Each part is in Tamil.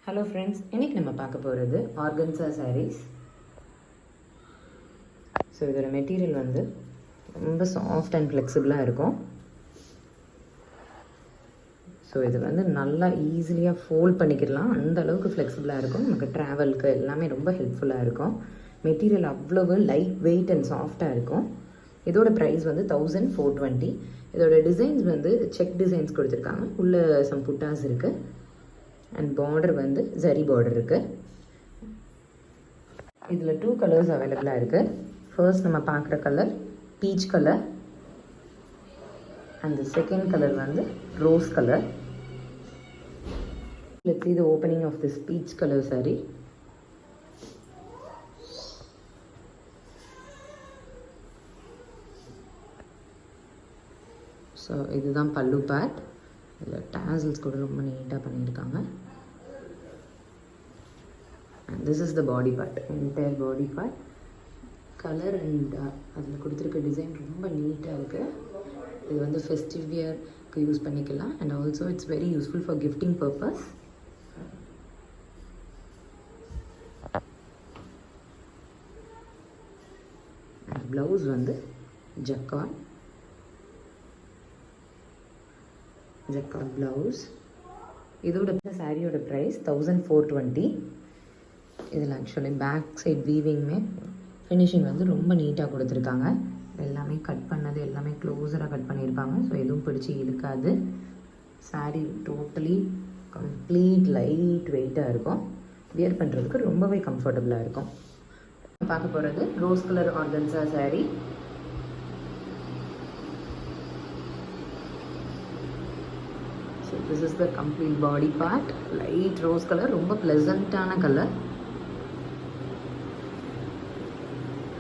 ஹலோ ஃப்ரெண்ட்ஸ், இன்றைக்கி நம்ம பார்க்க போகிறது ஆர்கன்சா சாரீஸ். ஸோ இதோட மெட்டீரியல் வந்து ரொம்ப சாஃப்ட் அண்ட் ஃப்ளெக்சிபிளாக இருக்கும். ஸோ இது வந்து நல்லா ஈஸிலியாக ஃபோல்ட் பண்ணிக்கிடலாம், அந்த அளவுக்கு ஃப்ளெக்சிபிளாக இருக்கும். நமக்கு ட்ராவலுக்கு எல்லாமே ரொம்ப ஹெல்ப்ஃபுல்லாக இருக்கும். மெட்டீரியல் அவ்வளவு லைட் வெயிட் அண்ட் சாஃப்டாக இருக்கும். இதோட ப்ரைஸ் வந்து 1420. இதோட டிசைன்ஸ் வந்து செக் டிசைன்ஸ் கொடுத்துருக்காங்க. உள்ளே சம் புட்டாஸ் இருக்குது அண்ட் பார்டர் வந்து ஜரி பார்டர் இருக்குது. இதில் 2 கலர்ஸ் அவைலபிளாக இருக்குது. ஃபர்ஸ்ட் நம்ம பார்க்குற colour peach colour and second colour வந்து rose colour. Let's see the opening of this peach color saree. So இதுதான் பல்லு பேட். இதில் டாசல்ஸ் கூட ரொம்ப நீட்டாக பண்ணியிருக்காங்க. And this is the body part, entire body part. Colour and அதில் கொடுத்துருக்க டிசைன் ரொம்ப நீட்டாக இருக்குது. இது வந்து ஃபெஸ்டிவ் வியர்க்கு யூஸ் பண்ணிக்கலாம் and also it's very useful for gifting purpose. Blouse வந்து ஜக்கார்ட் ப்ளவுஸ். இதோட சாரியோட ப்ரைஸ் 1420. இதில் ஆக்சுவலி பேக் சைட் வீவிங்குமே ஃபினிஷிங் வந்து ரொம்ப நீட்டாக கொடுத்துருக்காங்க. எல்லாமே கட் பண்ணது எல்லாமே க்ளோஸராக கட் பண்ணியிருப்பாங்க. ஸோ எதுவும் பிடிச்சி இழுக்காது. சாரீ டோட்டலி கம்ப்ளீட் லைட் வெயிட்டாக இருக்கும். வியர் பண்ணுறதுக்கு ரொம்பவே கம்ஃபர்டபுளாக இருக்கும். பார்க்க போகிறது rose colour organza sari. So this is the complete body part. Light rose color, ரொம்ப pleasant-ஆன colour.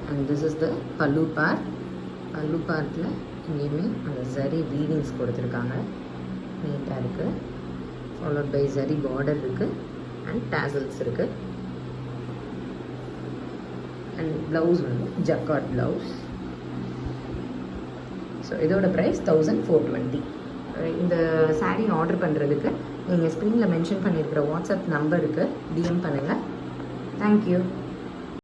And this is the pallu part. pallu partல இங்கேயுமே அந்த zari weavings கொடுத்துருக்காங்க. நீட்டாக இருக்குது. followed by zari border இருக்குது and tassels இருக்குது. and blouse வந்து jacquard blouse. ஸோ இதோட ப்ரைஸ் 1420. இந்த சாரீ ஆர்டர் பண்ணுறதுக்கு நீங்கள் ஸ்க்ரீனில் மென்ஷன் பண்ணியிருக்கிற வாட்ஸ்அப் நம்பருக்கு டிஎம் பண்ணுங்கள். தேங்க்யூ.